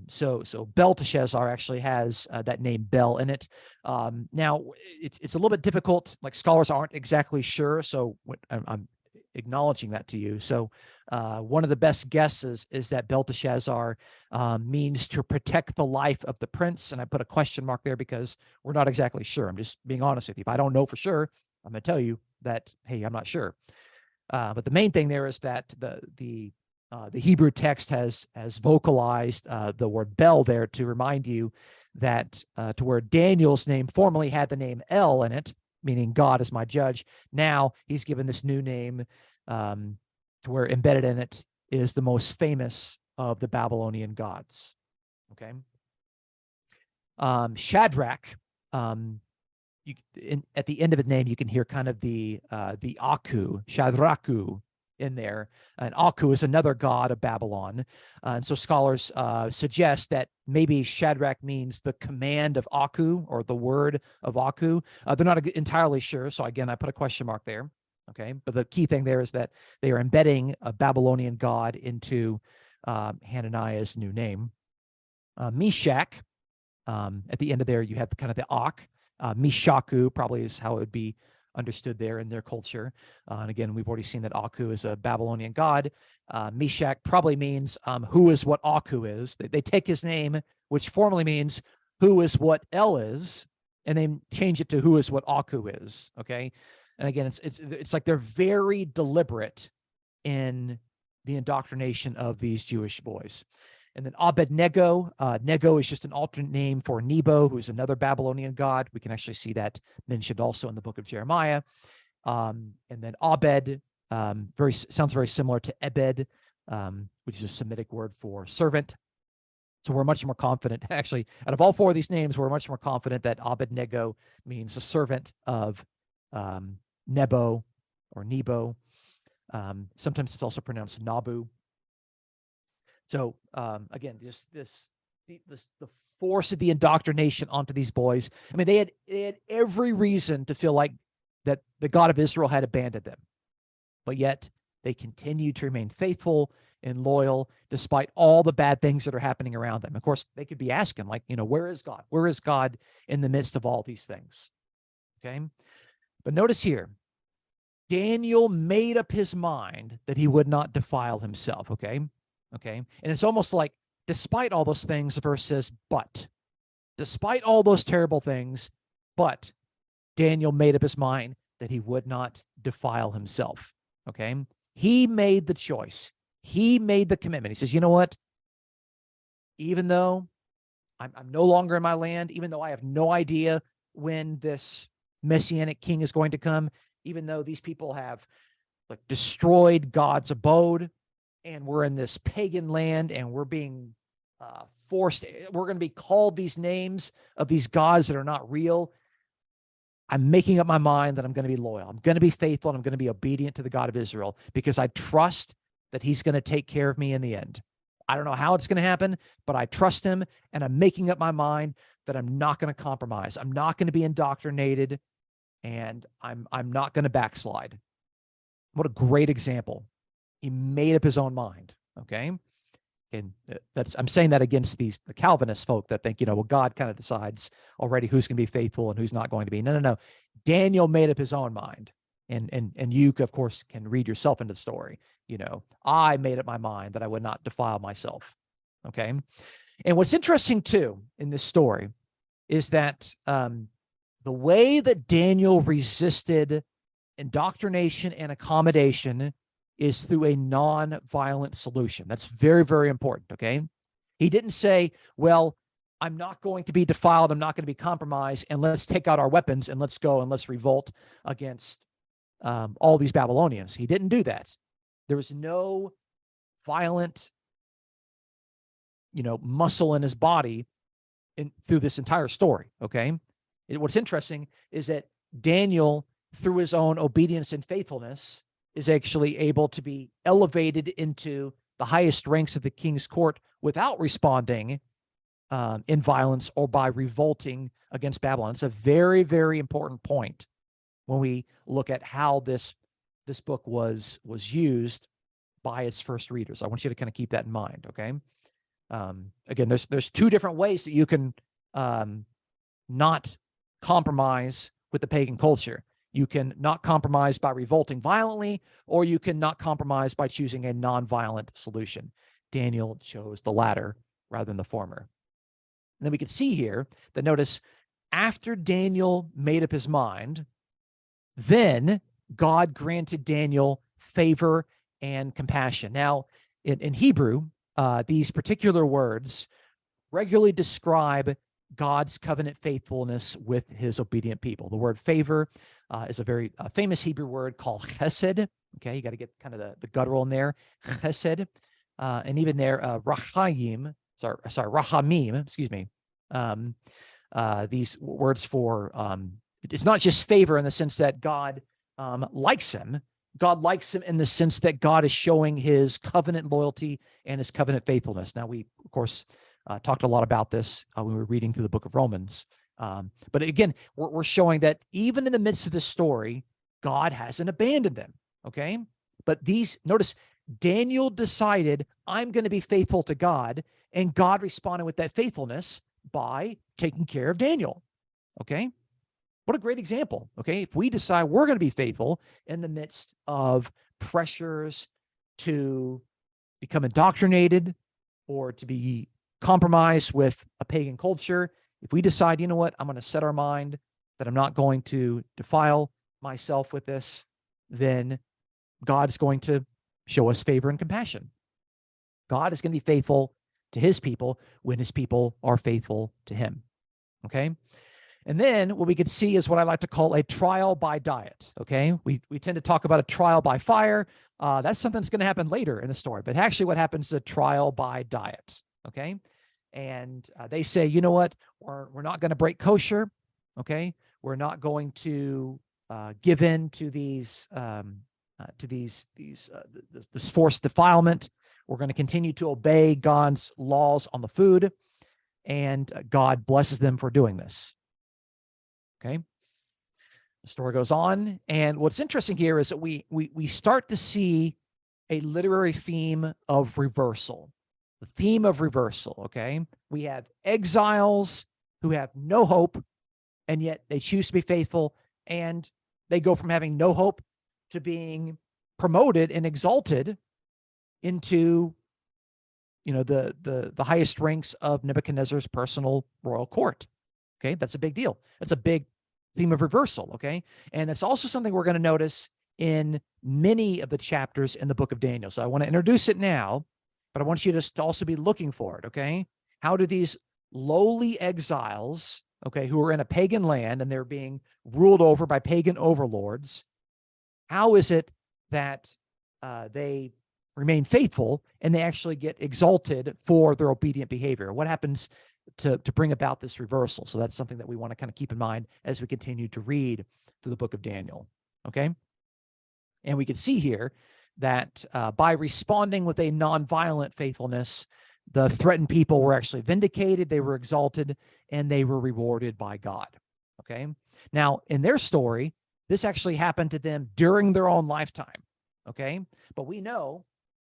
So Belteshazzar actually has that name Bel in it. Now it's a little bit difficult. Like scholars aren't exactly sure. So I'm acknowledging that to you. So one of the best guesses is that Belteshazzar means to protect the life of the prince. And I put a question mark there because we're not exactly sure. I'm just being honest with you. If I don't know for sure, I'm going to tell you that, hey, I'm not sure. But the main thing there is that the Hebrew text has vocalized the word Bel there to remind you that to where Daniel's name formerly had the name El in it, meaning God is my judge. Now he's given this new name to where embedded in it is the most famous of the Babylonian gods. Okay. Shadrach, at the end of the name, you can hear kind of the Aku, Shadrachu in there. And Aku is another god of Babylon. And so scholars suggest that maybe Shadrach means the command of Aku or the word of Aku. They're not entirely sure. So again, I put a question mark there. Okay. But the key thing there is that they are embedding a Babylonian god into Hananiah's new name. Meshach, at the end of there, you have kind of the Ak. Mishaku probably is how it would be understood there in their culture. And again, we've already seen that Aku is a Babylonian god. Meshach probably means who is what Aku is. They take his name, which formally means who is what El is, and they change it to who is what Aku is. Okay. And again, it's like they're very deliberate in the indoctrination of these Jewish boys. And then Abednego, Nego is just an alternate name for Nebo, who's another Babylonian god. We can actually see that mentioned also in the book of Jeremiah. And then Abed, sounds very similar to Ebed, which is a Semitic word for servant. So we're much more confident, actually, out of all four of these names, we're much more confident that Abednego means a servant of Nebo or Nebo. Sometimes it's also pronounced Nabu. So again, the force of the indoctrination onto these boys. I mean, they had every reason to feel like that the God of Israel had abandoned them, but yet they continue to remain faithful and loyal despite all the bad things that are happening around them. Of course, they could be asking, like, where is God? Where is God in the midst of all these things? Okay, but notice here, Daniel made up his mind that he would not defile himself. Okay. And it's almost like, despite all those things, the verse says, but despite all those terrible things, but Daniel made up his mind that he would not defile himself. Okay. He made the choice. He made the commitment. He says, you know what? Even though I'm no longer in my land, even though I have no idea when this messianic king is going to come, even though these people have like destroyed God's abode, and we're in this pagan land and we're being forced, we're going to be called these names of these gods that are not real. I'm making up my mind that I'm going to be loyal. I'm going to be faithful and I'm going to be obedient to the God of Israel because I trust that he's going to take care of me in the end. I don't know how it's going to happen, but I trust him, and I'm making up my mind that I'm not going to compromise. I'm not going to be indoctrinated, and I'm not going to backslide. What a great example. He made up his own mind. Okay. And I'm saying that against the Calvinist folk that think, well, God kind of decides already who's going to be faithful and who's not going to be. No. Daniel made up his own mind. And you, of course, can read yourself into the story. I made up my mind that I would not defile myself. Okay. And what's interesting, too, in this story is that the way that Daniel resisted indoctrination and accommodation is through a non-violent solution. That's very, very important, okay? He didn't say, well, I'm not going to be defiled, I'm not going to be compromised, and let's take out our weapons and let's go and let's revolt against all these Babylonians. He didn't do that. There was no violent, muscle in his body through this entire story, okay? What's interesting is that Daniel, through his own obedience and faithfulness, is actually able to be elevated into the highest ranks of the king's court without responding in violence or by revolting against Babylon. It's a very, very important point when we look at how this book was used by its first readers. I want you to kind of keep that in mind, okay? Again, there's two different ways that you can not compromise with the pagan culture. You can not compromise by revolting violently, or you can not compromise by choosing a non-violent solution. Daniel chose the latter rather than the former. And then we can see here that, notice, after Daniel made up his mind, then God granted Daniel favor and compassion. Now, in Hebrew, these particular words regularly describe God's covenant faithfulness with his obedient people. The word favor is a very famous Hebrew word called chesed. Okay, you got to get kind of the guttural in there, chesed, and even there, rachamim. Excuse me. These words for it's not just favor in the sense that God likes him. God likes him in the sense that God is showing his covenant loyalty and his covenant faithfulness. Now, we, of course, talked a lot about this when we were reading through the book of Romans. But again, we're showing that even in the midst of this story, God hasn't abandoned them, okay? But notice, Daniel decided, I'm going to be faithful to God, and God responded with that faithfulness by taking care of Daniel, okay? What a great example, okay? If we decide we're going to be faithful in the midst of pressures to become indoctrinated or to be compromised with a pagan culture, if we decide, I'm going to set our mind that I'm not going to defile myself with this, then God's going to show us favor and compassion. God is going to be faithful to his people when his people are faithful to him, okay? And then what we could see is what I like to call a trial by diet, okay? We tend to talk about a trial by fire. That's something that's going to happen later in the story, but actually what happens is a trial by diet, okay? And they say, you know what? We're not going to break kosher, okay? We're not going to give in to this forced defilement. We're going to continue to obey God's laws on the food, and God blesses them for doing this. Okay. The story goes on, and what's interesting here is that we start to see a literary theme of reversal. The theme of reversal, okay? We have exiles who have no hope, and yet they choose to be faithful, and they go from having no hope to being promoted and exalted into, the highest ranks of Nebuchadnezzar's personal royal court. Okay, that's a big deal. That's a big theme of reversal, okay? And it's also something we're going to notice in many of the chapters in the book of Daniel. So I want to introduce it now, but I want you to also be looking for it, okay? How do these lowly exiles, okay, who are in a pagan land and they're being ruled over by pagan overlords, how is it that they remain faithful and they actually get exalted for their obedient behavior? What happens to bring about this reversal? So that's something that we want to kind of keep in mind as we continue to read through the book of Daniel, okay? And we can see here that by responding with a nonviolent faithfulness, the threatened people were actually vindicated, they were exalted, and they were rewarded by God, okay? Now, in their story, this actually happened to them during their own lifetime, okay? But we know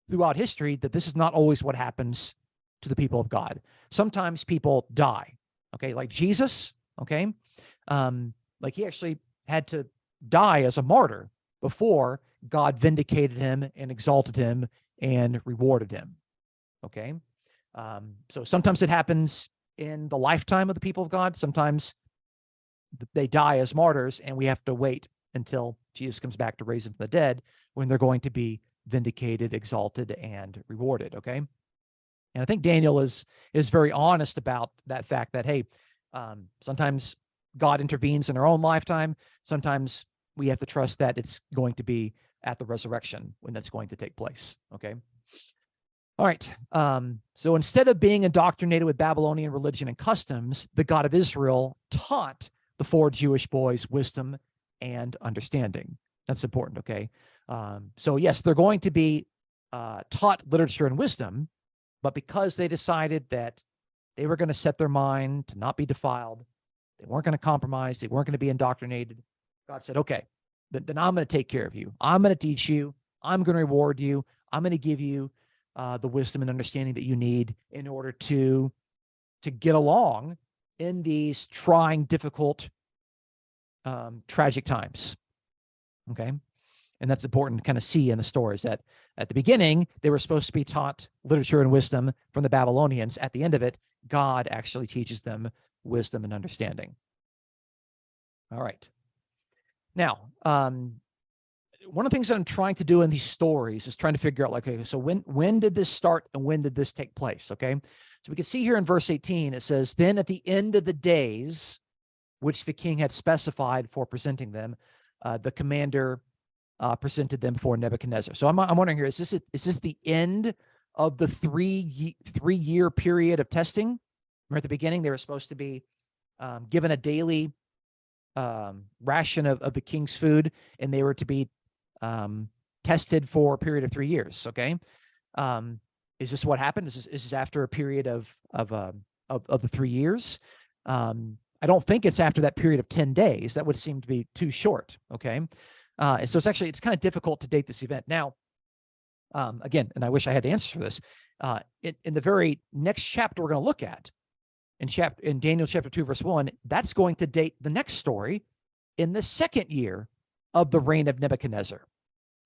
throughout history that this is not always what happens to the people of God. Sometimes people die, okay, like Jesus, okay, like he actually had to die as a martyr before God vindicated him and exalted him and rewarded him, okay. So sometimes it happens in the lifetime of the people of God. Sometimes they die as martyrs, and we have to wait until Jesus comes back to raise them from the dead, when they're going to be vindicated, exalted, and rewarded. Okay. And I think Daniel is very honest about that fact that, hey, sometimes God intervenes in our own lifetime. Sometimes we have to trust that it's going to be at the resurrection when that's going to take place. Okay. All right. So instead of being indoctrinated with Babylonian religion and customs, the God of Israel taught the 4 Jewish boys wisdom and understanding. That's important. Okay. So yes, they're going to be taught literature and wisdom, but because they decided that they were going to set their mind to not be defiled, they weren't going to compromise, they weren't going to be indoctrinated, God said, okay, then I'm going to take care of you. I'm going to teach you. I'm going to reward you. I'm going to give you the wisdom and understanding that you need in order to get along in these trying, difficult, tragic times. Okay. And that's important to kind of see in the stories that at the beginning, they were supposed to be taught literature and wisdom from the Babylonians. At the end of it, God actually teaches them wisdom and understanding. All right. Now, one of the things that I'm trying to do in these stories is trying to figure out, like, okay, so when did this start and when did this take place? Okay. So we can see here in verse 18, it says, then at the end of the days, which the king had specified for presenting them, the commander presented them before Nebuchadnezzar. So I'm wondering here, is this the end of the three-year period of testing? Remember at the beginning, they were supposed to be given a daily ration of the king's food, and they were to be tested for a period of 3 years. Okay. Is this what happened? Is this after a period of the 3 years? I don't think it's after that period of 10 days. That would seem to be too short. Okay. And so it's kind of difficult to date this event. Now, again, and I wish I had answers for this, in the very next chapter we're going to look at, in Daniel chapter 2, verse 1, that's going to date the next story in the 2nd year of the reign of Nebuchadnezzar.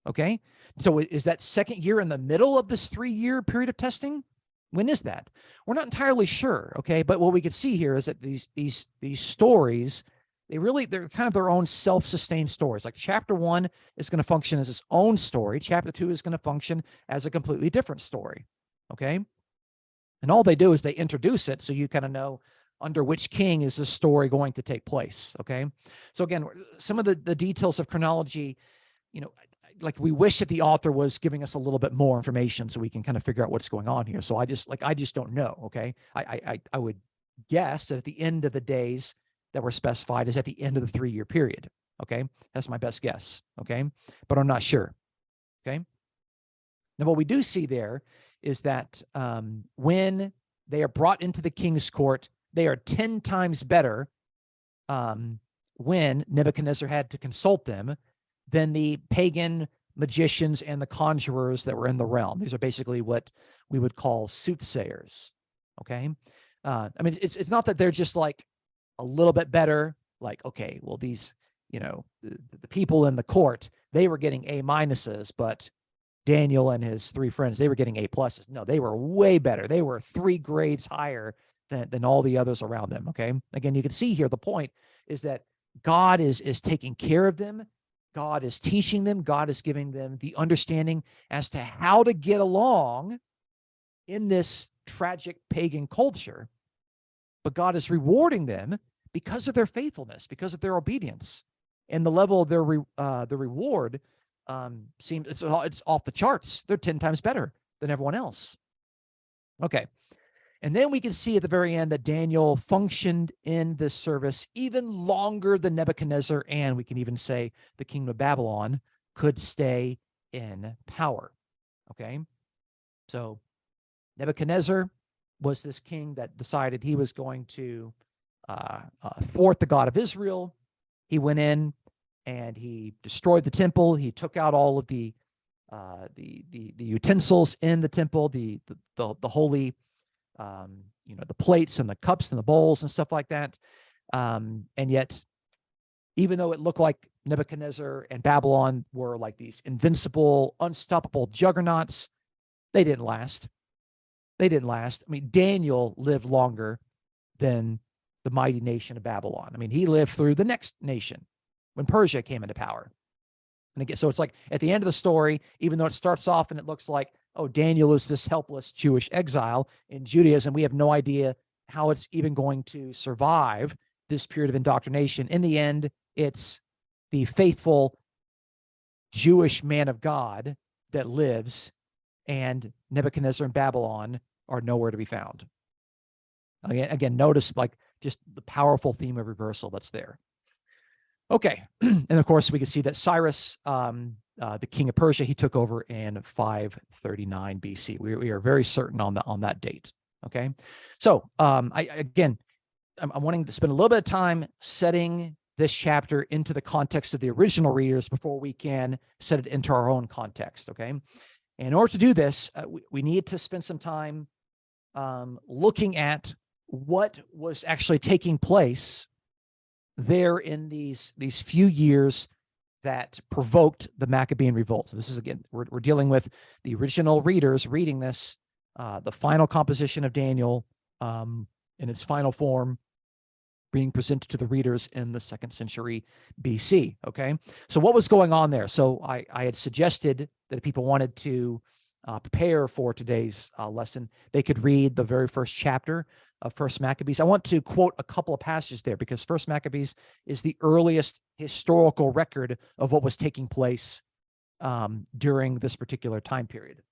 Okay. So is that 2nd year in the middle of this 3-year period of testing? When is that? We're not entirely sure. Okay. But what we can see here is that these stories, they're kind of their own self-sustained stories. Like chapter 1 is going to function as its own story. Chapter 2 is going to function as a completely different story. Okay. And all they do is they introduce it so you kind of know under which king is this story going to take place. Okay. So again, some of the details of chronology, like we wish that the author was giving us a little bit more information so we can kind of figure out what's going on here. So I just don't know. Okay. I would guess that at the end of the days that were specified is at the end of the 3-year period. Okay. That's my best guess. Okay. But I'm not sure. Okay. Now, what we do see there is that when they are brought into the king's court, they are 10 times better when Nebuchadnezzar had to consult them than the pagan magicians and the conjurers that were in the realm. These are basically what we would call soothsayers. Okay. I mean, it's not that they're just like a little bit better. Like, okay, well, these, the people in the court, they were getting A minuses, but Daniel and his 3 friends, they were getting A pluses. No, they were way better. They were 3 grades higher than all the others around them. Okay. Again, you can see here, the point is that God is taking care of them. God is teaching them. God is giving them the understanding as to how to get along in this tragic pagan culture. But God is rewarding them because of their faithfulness, because of their obedience, and the level of their the reward seems it's off the charts. They're 10 times better than everyone else. Okay. And then we can see at the very end that Daniel functioned in this service even longer than Nebuchadnezzar, and we can even say the kingdom of Babylon could stay in power. Okay. So Nebuchadnezzar was this king that decided he was going to thwart the God of Israel. He went in and he destroyed the temple. He took out all of the the utensils in the temple, the holy, the plates and the cups and the bowls and stuff like that. And yet, even though it looked like Nebuchadnezzar and Babylon were like these invincible, unstoppable juggernauts, they didn't last. They didn't last. I mean, Daniel lived longer than the mighty nation of Babylon. I mean, he lived through the next nation when Persia came into power. And again, so it's like at the end of the story, even though it starts off and it looks like, oh, Daniel is this helpless Jewish exile in Judaism, we have no idea how it's even going to survive this period of indoctrination. In the end, it's the faithful Jewish man of God that lives, and Nebuchadnezzar and Babylon are nowhere to be found. Again, notice like just the powerful theme of reversal that's there. Okay, and of course we can see that Cyrus, the king of Persia, he took over in 539 BC. We are very certain on that date. Okay, so I'm wanting to spend a little bit of time setting this chapter into the context of the original readers before we can set it into our own context. Okay, and in order to do this, we need to spend some time looking at what was actually taking place there in these few years that provoked the Maccabean revolt. So this is, again, we're dealing with the original readers reading this, the final composition of Daniel in its final form being presented to the readers in the 2nd century BC. Okay, so what was going on there? So I had suggested that if people wanted to prepare for today's lesson, they could read the very first chapter of First Maccabees. I want to quote a couple of passages there because First Maccabees is the earliest historical record of what was taking place during this particular time period.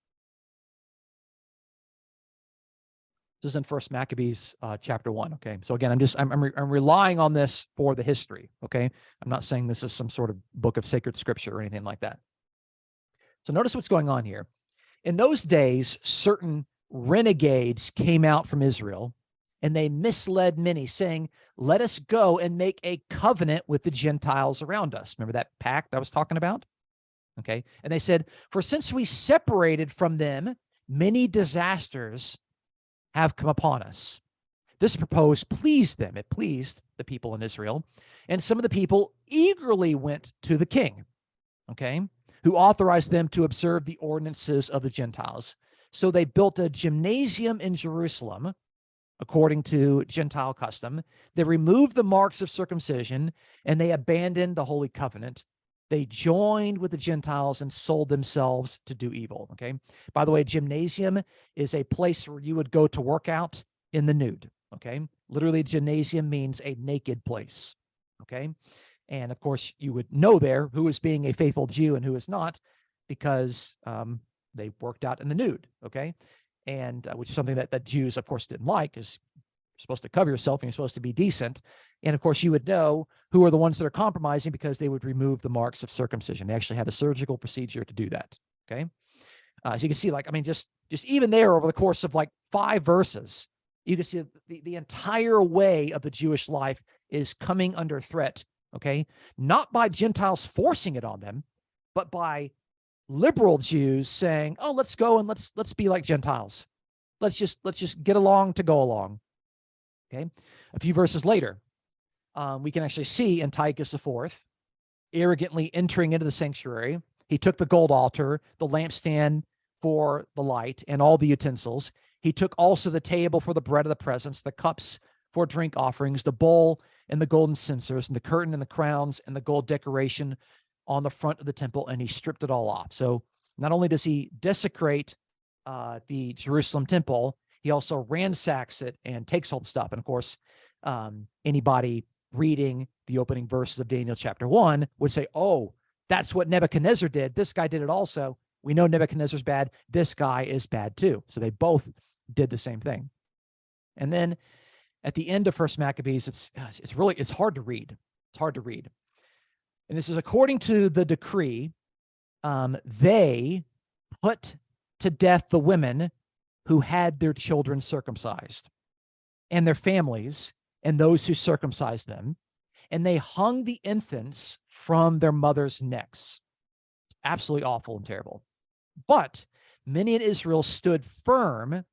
This is in First Maccabees chapter 1. Okay, so again, I'm relying on this for the history. Okay, I'm not saying this is some sort of book of sacred scripture or anything like that. So notice what's going on here. In those days, certain renegades came out from Israel, and they misled many, saying, "Let us go and make a covenant with the Gentiles around us." Remember that pact I was talking about? Okay, and they said, "For since we separated from them, many disasters have come upon us." This proposed pleased them. It pleased the people in Israel. And some of the people eagerly went to the king, okay, who authorized them to observe the ordinances of the Gentiles. So they built a gymnasium in Jerusalem, according to Gentile custom. They removed the marks of circumcision, and they abandoned the Holy Covenant. They joined with the Gentiles and sold themselves to do evil. Okay. By the way, gymnasium is a place where you would go to work out in the nude. Okay. Literally, gymnasium means a naked place. Okay. And of course, you would know there who is being a faithful Jew and who is not, because they worked out in the nude. Okay. And which is something that Jews, of course, didn't like, because you're supposed to cover yourself and you're supposed to be decent. And of course, you would know who are the ones that are compromising, because they would remove the marks of circumcision. They actually had a surgical procedure to do that. Okay. So you can see, like, I mean, just even there over the course of like 5 verses, you can see the entire way of the Jewish life is coming under threat. Okay. Not by Gentiles forcing it on them, but by liberal Jews saying, "Oh, let's go and let's be like Gentiles. Let's just get along to go along." Okay. A few verses later, we can actually see Antiochus IV arrogantly entering into the sanctuary. He took the gold altar, the lampstand for the light, and all the utensils. He took also the table for the bread of the presence, the cups for drink offerings, the bowl and the golden censers, and the curtain and the crowns and the gold decoration on the front of the temple, and he stripped it all off. So not only does he desecrate the Jerusalem temple, he also ransacks it and takes all the stuff. And of course, anybody reading the opening verses of Daniel chapter 1 would say, "Oh, that's what Nebuchadnezzar did. This guy did it also. We know Nebuchadnezzar's bad. This guy is bad too." So they both did the same thing. And then at the end of First Maccabees, it's hard to read. It's hard to read. And this is according to the decree. They put to death the women who had their children circumcised, and their families, and those who circumcised them, and they hung the infants from their mothers' necks. Absolutely awful and terrible. But many in Israel stood firm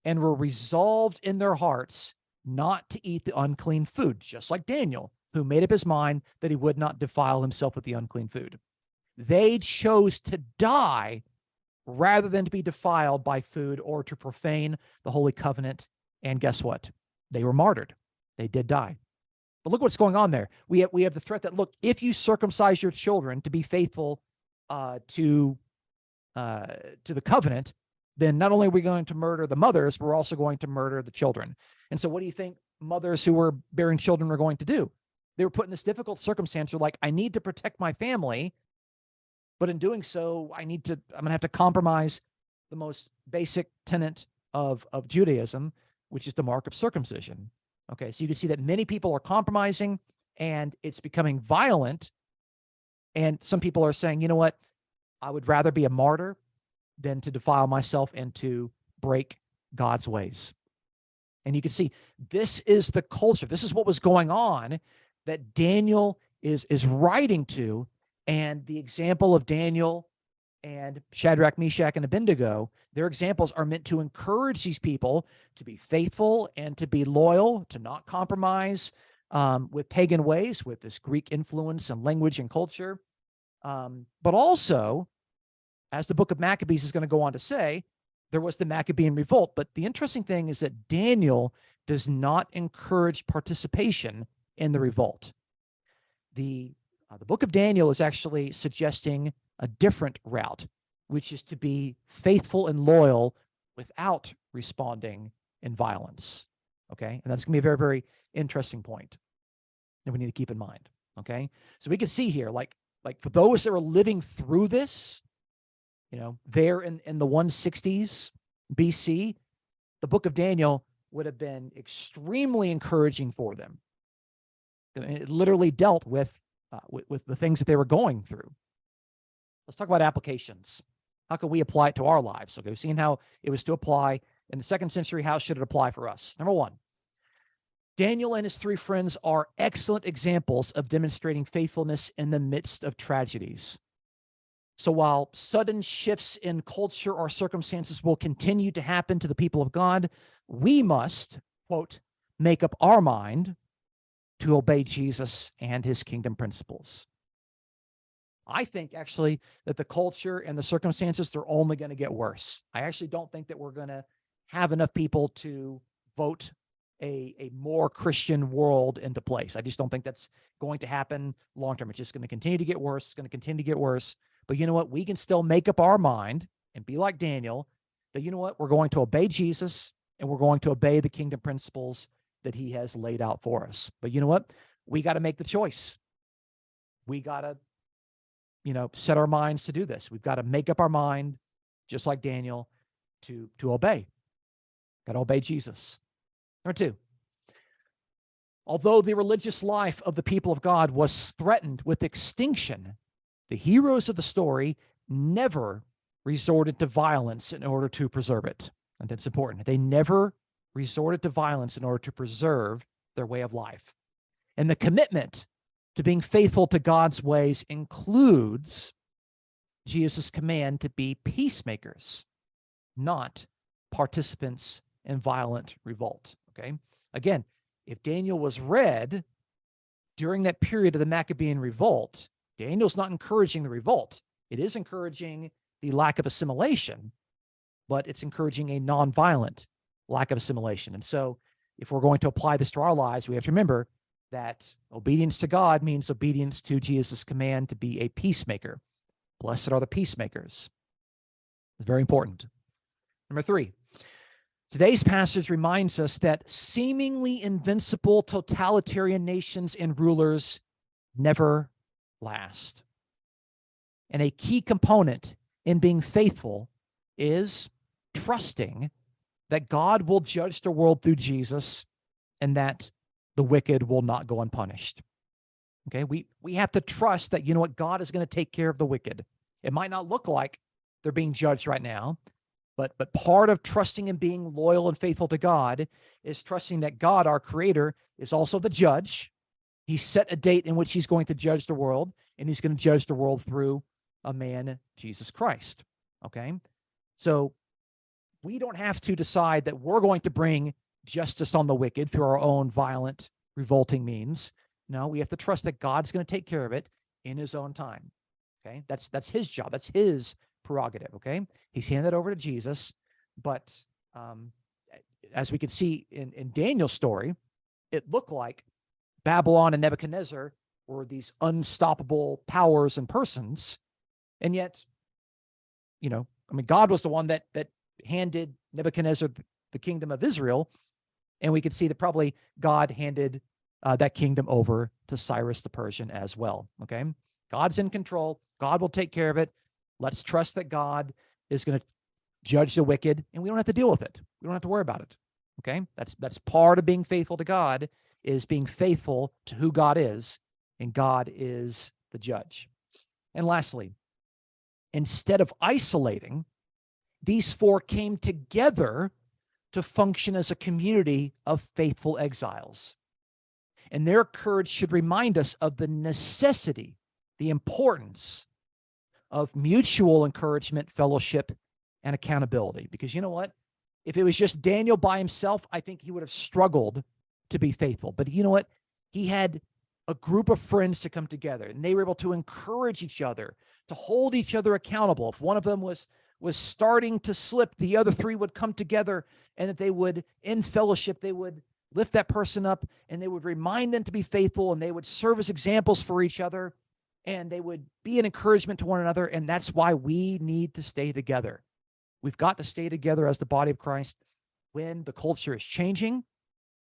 and were resolved in their hearts not to eat the unclean food, just like Daniel, who made up his mind that he would not defile himself with the unclean food. They chose to die rather than to be defiled by food or to profane the Holy Covenant. And guess what? They were martyred. They did die. But look what's going on there. We have the threat that, look, if you circumcise your children to be faithful to the covenant, then not only are we going to murder the mothers, we're also going to murder the children. And so what do you think mothers who were bearing children were going to do? They were put in this difficult circumstance. They're like, I need to protect my family, but in doing so, I'm going to have to compromise the most basic tenet of Judaism, which is the mark of circumcision. Okay, so you can see that many people are compromising and it's becoming violent. And some people are saying, you know what? I would rather be a martyr than to defile myself and to break God's ways. And you can see this is the culture. This is what was going on that Daniel is writing to. And the example of Daniel and Shadrach, Meshach, and Abednego, their examples are meant to encourage these people to be faithful and to be loyal, to not compromise with pagan ways, with this Greek influence and language and culture. But also, as the book of Maccabees is going to go on to say, there was the Maccabean revolt. But the interesting thing is that Daniel does not encourage participation in the revolt. The book of Daniel is actually suggesting a different route, which is to be faithful and loyal without responding in violence. Okay, and that's going to be a very, very interesting point that we need to keep in mind. Okay, so we can see here, like for those that were living through this, there in the 160s BC, the book of Daniel would have been extremely encouraging for them. It literally dealt with the things that they were going through. Let's talk about applications. How can we apply it to our lives? Okay, we've seen how it was to apply in the 2nd century. How should it apply for us? Number one, Daniel and his 3 friends are excellent examples of demonstrating faithfulness in the midst of tragedies. So while sudden shifts in culture or circumstances will continue to happen to the people of God, we must, quote, make up our mind to obey Jesus and his kingdom principles. I think actually that the culture and the circumstances, they're only going to get worse. I actually don't think that we're going to have enough people to vote a more Christian world into place. I just don't think that's going to happen long term. It's just going to continue to get worse. It's going to continue to get worse. But you know what? We can still make up our mind and be like Daniel that, you know what? We're going to obey Jesus and we're going to obey the kingdom principles that he has laid out for us. But you know what? We got to make the choice. We got to, set our minds to do this. We've got to make up our mind, just like Daniel, to obey. Got to obey Jesus. Number 2, although the religious life of the people of God was threatened with extinction, the heroes of the story never resorted to violence in order to preserve it. And that's important. They never resorted to violence in order to preserve their way of life. And the commitment to being faithful to God's ways includes Jesus' command to be peacemakers, not participants in violent revolt. Okay. Again, if Daniel was read during that period of the Maccabean revolt, Daniel's not encouraging the revolt. It is encouraging the lack of assimilation, but it's encouraging a nonviolent lack of assimilation. And so if we're going to apply this to our lives, we have to remember that obedience to God means obedience to Jesus' command to be a peacemaker. Blessed are the peacemakers. It's very important. Number 3, today's passage reminds us that seemingly invincible totalitarian nations and rulers never last. And a key component in being faithful is trusting that God will judge the world through Jesus and that the wicked will not go unpunished. Okay, we have to trust that, God is going to take care of the wicked. It might not look like they're being judged right now, but part of trusting and being loyal and faithful to God is trusting that God, our creator, is also the judge. He set a date in which he's going to judge the world, and he's going to judge the world through a man, Jesus Christ. Okay. So we don't have to decide that we're going to bring justice on the wicked through our own violent, revolting means. No, we have to trust that God's going to take care of it in his own time. Okay. That's his job. That's his prerogative. Okay. He's handed over to Jesus. But as we can see in Daniel's story, it looked like Babylon and Nebuchadnezzar were these unstoppable powers and persons. And yet, God was the one that handed Nebuchadnezzar the kingdom of Israel. And we could see that probably God handed that kingdom over to Cyrus the Persian as well. Okay. God's in control. God will take care of it. Let's trust that God is going to judge the wicked, and we don't have to deal with it. We don't have to worry about it. Okay. That's part of being faithful to God, is being faithful to who God is, and God is the judge. And lastly, instead of isolating, these four came together to function as a community of faithful exiles. And their courage should remind us of the necessity, the importance of mutual encouragement, fellowship, and accountability. Because you know what? If it was just Daniel by himself, I think he would have struggled to be faithful. But you know what? He had a group of friends to come together, and they were able to encourage each other, to hold each other accountable. If one of them was starting to slip, the other three would come together, and that they would, in fellowship, they would lift that person up, and they would remind them to be faithful, and they would serve as examples for each other, and they would be an encouragement to one another. And that's why we need to stay together. We've got to stay together as the body of Christ when the culture is changing.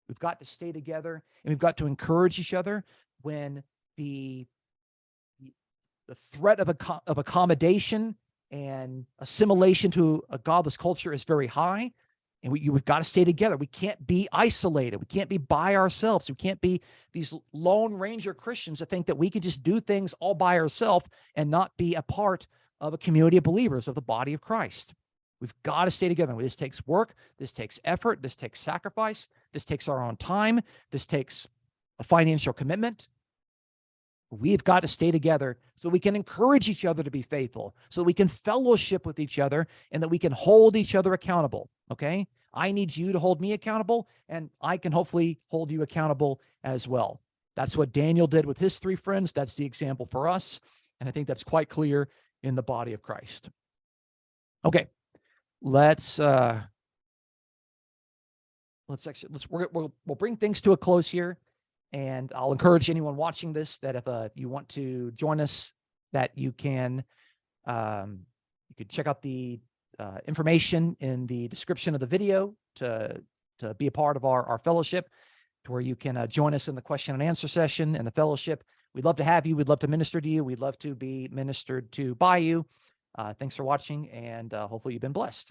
We've got to stay together, and we've got to encourage each other when the threat of accommodation and assimilation to a godless culture is very high. And we've got to stay together. We can't be isolated. We can't be by ourselves. We can't be these Lone Ranger Christians that think that we can just do things all by ourselves and not be a part of a community of believers, of the body of Christ. We've got to stay together. This takes work. This takes effort. This takes sacrifice. This takes our own time. This takes a financial commitment. We've got to stay together so we can encourage each other to be faithful, so we can fellowship with each other, and that we can hold each other accountable. Okay? I need you to hold me accountable, and I can hopefully hold you accountable as well. That's what Daniel did with his three friends. That's the example for us. And I think that's quite clear in the body of Christ. Okay. We'll bring things to a close here. And I'll encourage anyone watching this that if you want to join us, that you can check out the information in the description of the video to be a part of our fellowship, to where you can join us in the question and answer session and the fellowship. We'd love to have you. We'd love to minister to you. We'd love to be ministered to by you. Thanks for watching, and hopefully you've been blessed.